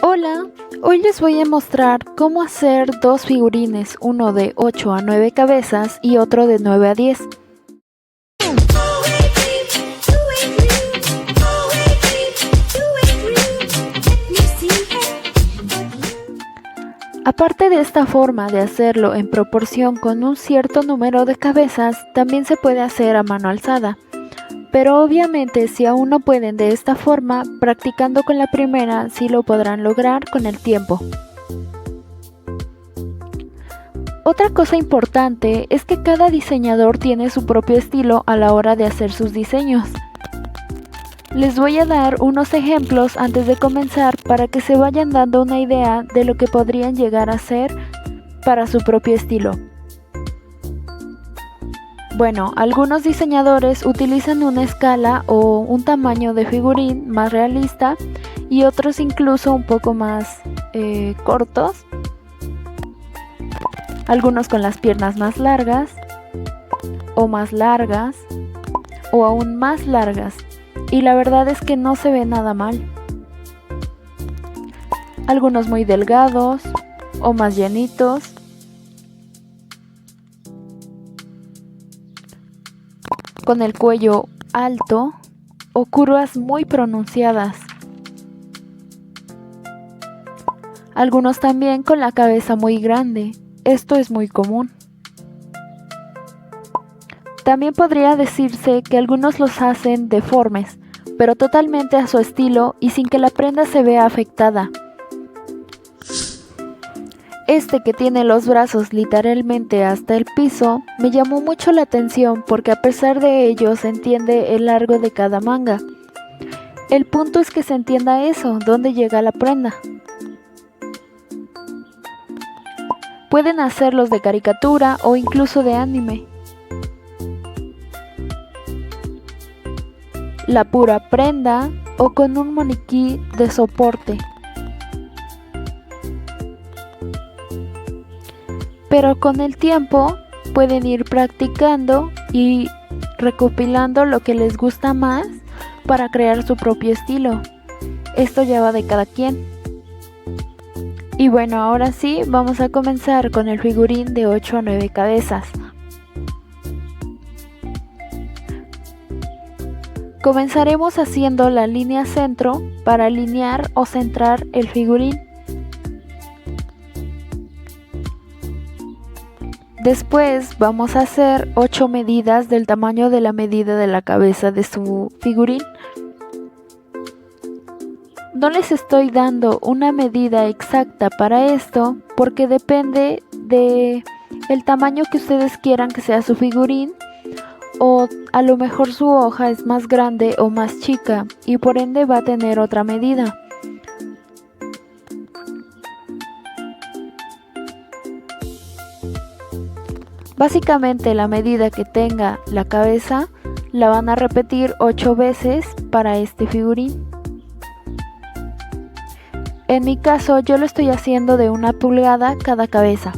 Hola, hoy les voy a mostrar cómo hacer dos figurines, uno de 8 a 9 cabezas y otro de 9 a 10. Aparte de esta forma de hacerlo en proporción con un cierto número de cabezas, también se puede hacer a mano alzada. Pero obviamente si aún no pueden de esta forma, practicando con la primera sí lo podrán lograr con el tiempo. Otra cosa importante es que cada diseñador tiene su propio estilo a la hora de hacer sus diseños. Les voy a dar unos ejemplos antes de comenzar para que se vayan dando una idea de lo que podrían llegar a hacer para su propio estilo. Bueno, algunos diseñadores utilizan una escala o un tamaño de figurín más realista y otros incluso un poco más cortos. Algunos con las piernas más largas o aún más largas, y la verdad es que no se ve nada mal. Algunos muy delgados o más llenitos. Con el cuello alto o curvas muy pronunciadas. Algunos también con la cabeza muy grande, esto es muy común. También podría decirse que algunos los hacen deformes, pero totalmente a su estilo y sin que la prenda se vea afectada. Este que tiene los brazos literalmente hasta el piso me llamó mucho la atención porque a pesar de ello se entiende el largo de cada manga. El punto es que se entienda eso, dónde llega la prenda. Pueden hacerlos de caricatura o incluso de anime. La pura prenda o con un maniquí de soporte. Pero con el tiempo pueden ir practicando y recopilando lo que les gusta más para crear su propio estilo. Esto ya va de cada quien. Y bueno, ahora sí, vamos a comenzar con el figurín de 8 a 9 cabezas. Comenzaremos haciendo la línea centro para alinear o centrar el figurín. Después vamos a hacer 8 medidas del tamaño de la medida de la cabeza de su figurín. No les estoy dando una medida exacta para esto porque depende de el tamaño que ustedes quieran que sea su figurín, o a lo mejor su hoja es más grande o más chica y por ende va a tener otra medida. Básicamente la medida que tenga la cabeza la van a repetir 8 veces para este figurín. En mi caso yo lo estoy haciendo de 1 pulgada cada cabeza.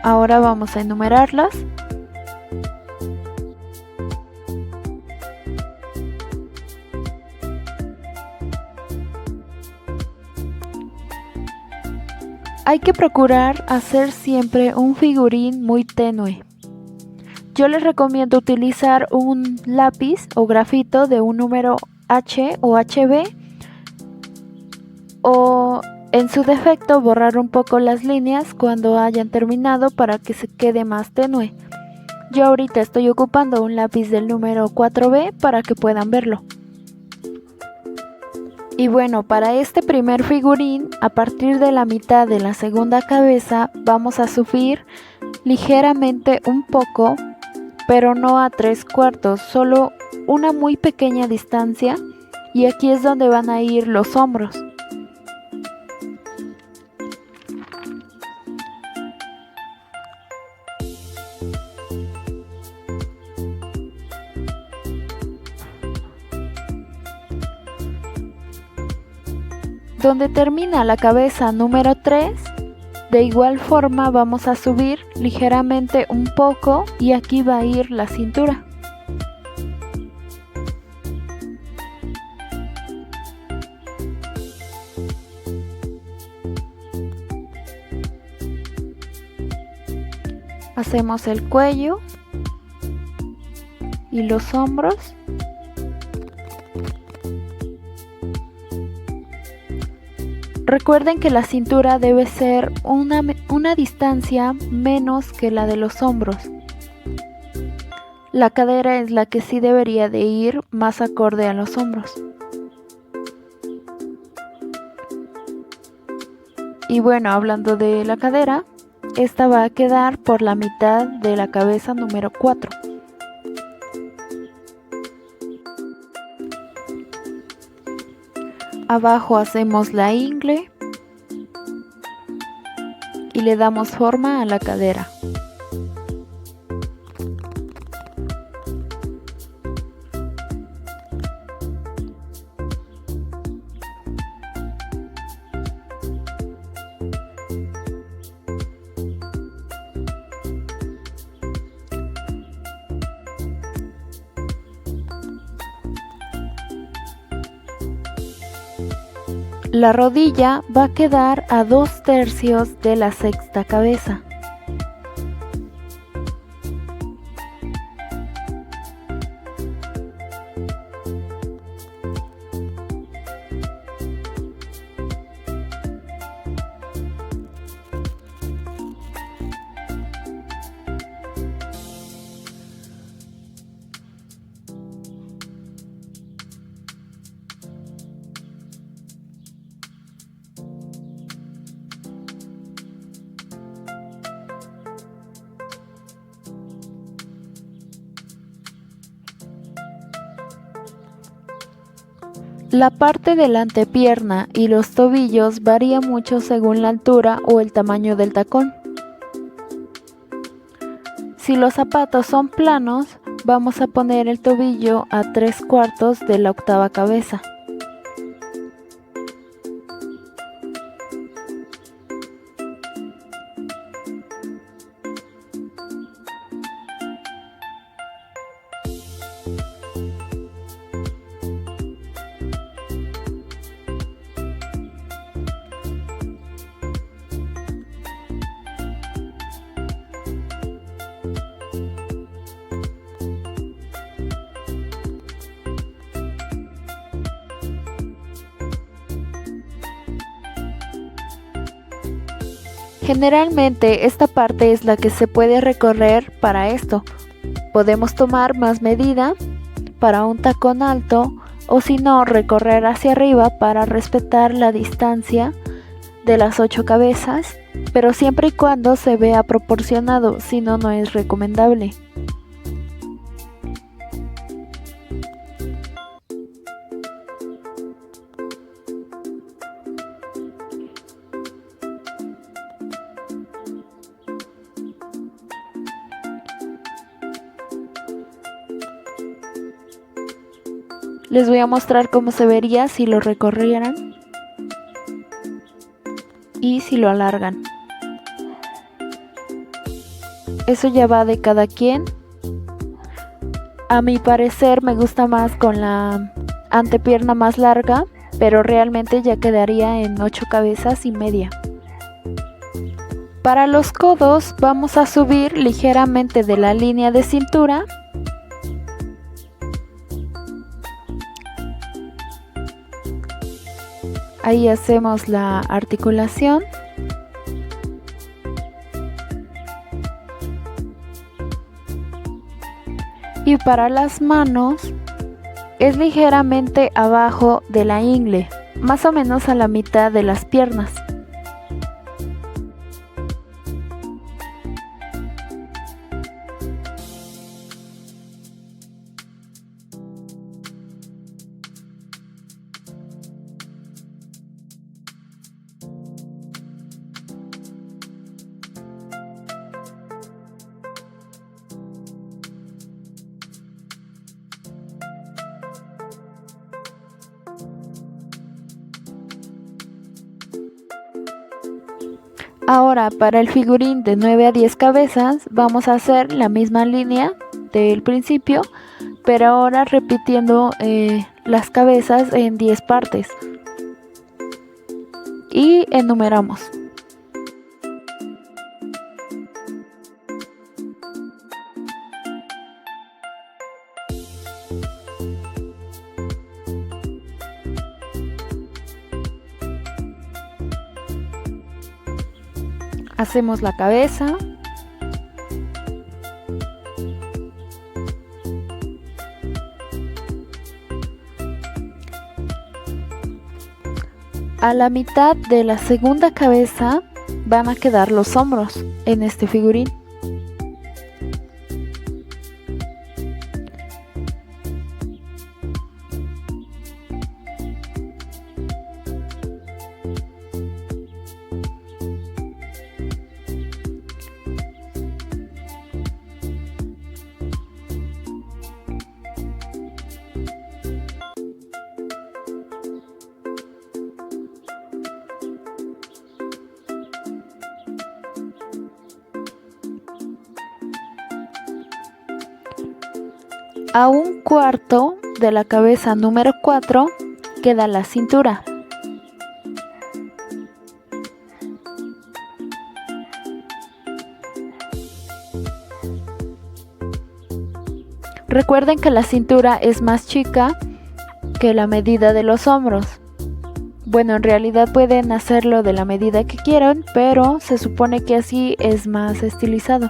Ahora vamos a enumerarlas. Hay que procurar hacer siempre un figurín muy tenue. Yo les recomiendo utilizar un lápiz o grafito de un número H o HB, o en su defecto borrar un poco las líneas cuando hayan terminado para que se quede más tenue. Yo ahorita estoy ocupando un lápiz del número 4B para que puedan verlo. Y bueno, para este primer figurín, a partir de la mitad de la segunda cabeza vamos a subir ligeramente un poco, pero no a 3/4, solo una muy pequeña distancia, y aquí es donde van a ir los hombros. Donde termina la cabeza número 3, de igual forma vamos a subir ligeramente un poco y aquí va a ir la cintura. Hacemos el cuello y los hombros. Recuerden que la cintura debe ser una distancia menos que la de los hombros. La cadera es la que sí debería de ir más acorde a los hombros. Y bueno, hablando de la cadera, esta va a quedar por la mitad de la cabeza número 4. Abajo hacemos la ingle y le damos forma a la cadera. La rodilla va a quedar a 2/3 de la sexta cabeza. La parte de la antepierna y los tobillos varía mucho según la altura o el tamaño del tacón. Si los zapatos son planos, vamos a poner el tobillo a 3/4 de la octava cabeza. Generalmente esta parte es la que se puede recorrer para esto. Podemos tomar más medida para un tacón alto o si no recorrer hacia arriba para respetar la distancia de las 8 cabezas, pero siempre y cuando se vea proporcionado, si no, no es recomendable. Les voy a mostrar cómo se vería si lo recorrieran y si lo alargan. Eso ya va de cada quien. A mi parecer me gusta más con la antepierna más larga, pero realmente ya quedaría en 8 cabezas y media. Para los codos vamos a subir ligeramente de la línea de cintura. Ahí hacemos la articulación. Y para las manos es ligeramente abajo de la ingle, más o menos a la mitad de las piernas. Ahora para el figurín de 9 a 10 cabezas vamos a hacer la misma línea del principio, pero ahora repitiendo las cabezas en 10 partes y enumeramos. Hacemos la cabeza, a la mitad de la segunda cabeza van a quedar los hombros en este figurín. A un cuarto de la cabeza número 4 queda la cintura. Recuerden que la cintura es más chica que la medida de los hombros. Bueno, en realidad pueden hacerlo de la medida que quieran, pero se supone que así es más estilizado.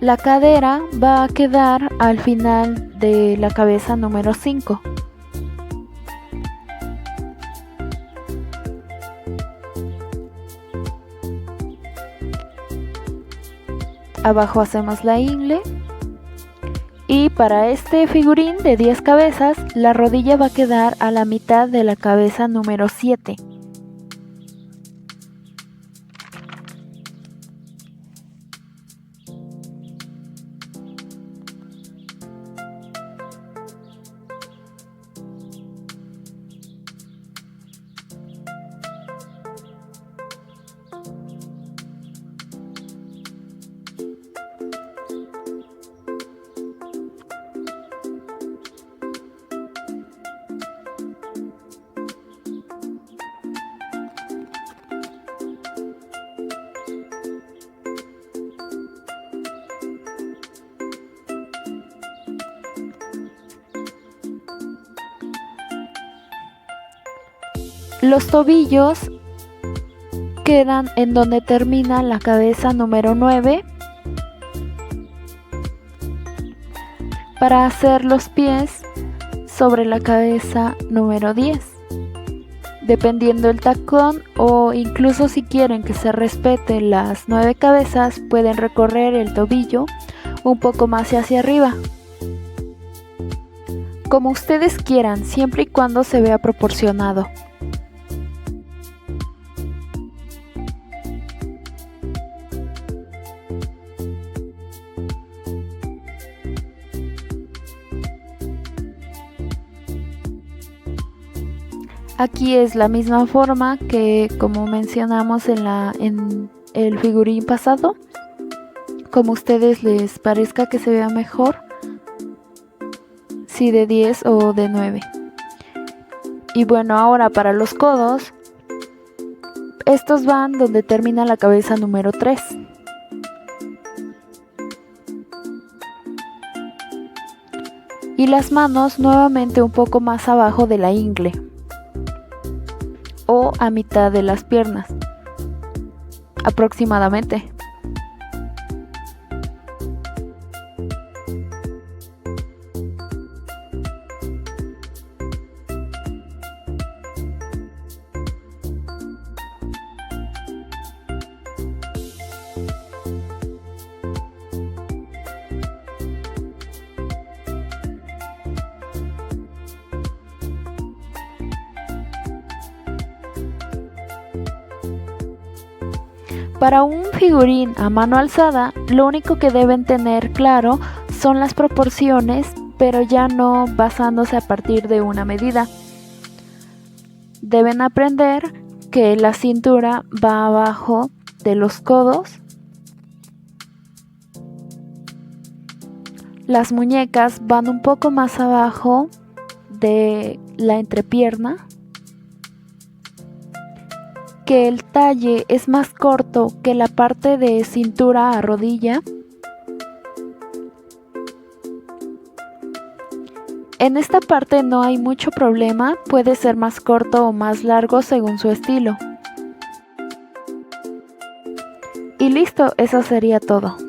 La cadera va a quedar al final de la cabeza número 5. Abajo hacemos la ingle. Y para este figurín de 10 cabezas, la rodilla va a quedar a la mitad de la cabeza número 7. Los tobillos quedan en donde termina la cabeza número 9. Para hacer los pies sobre la cabeza número 10. Dependiendo el tacón, o incluso si quieren que se respeten las 9 cabezas, pueden recorrer el tobillo un poco más hacia arriba. Como ustedes quieran, siempre y cuando se vea proporcionado. Aquí es la misma forma que como mencionamos en el figurín pasado, como a ustedes les parezca que se vea mejor, si de 10 o de 9. Y bueno, ahora para los codos, estos van donde termina la cabeza número 3. Y las manos nuevamente un poco más abajo de la ingle, o a mitad de las piernas, aproximadamente. Para un figurín a mano alzada, lo único que deben tener claro son las proporciones, pero ya no basándose a partir de una medida. Deben aprender que la cintura va abajo de los codos, las muñecas van un poco más abajo de la entrepierna, que el talle es más corto que la parte de cintura a rodilla. En esta parte no hay mucho problema, puede ser más corto o más largo según su estilo. Y listo, eso sería todo.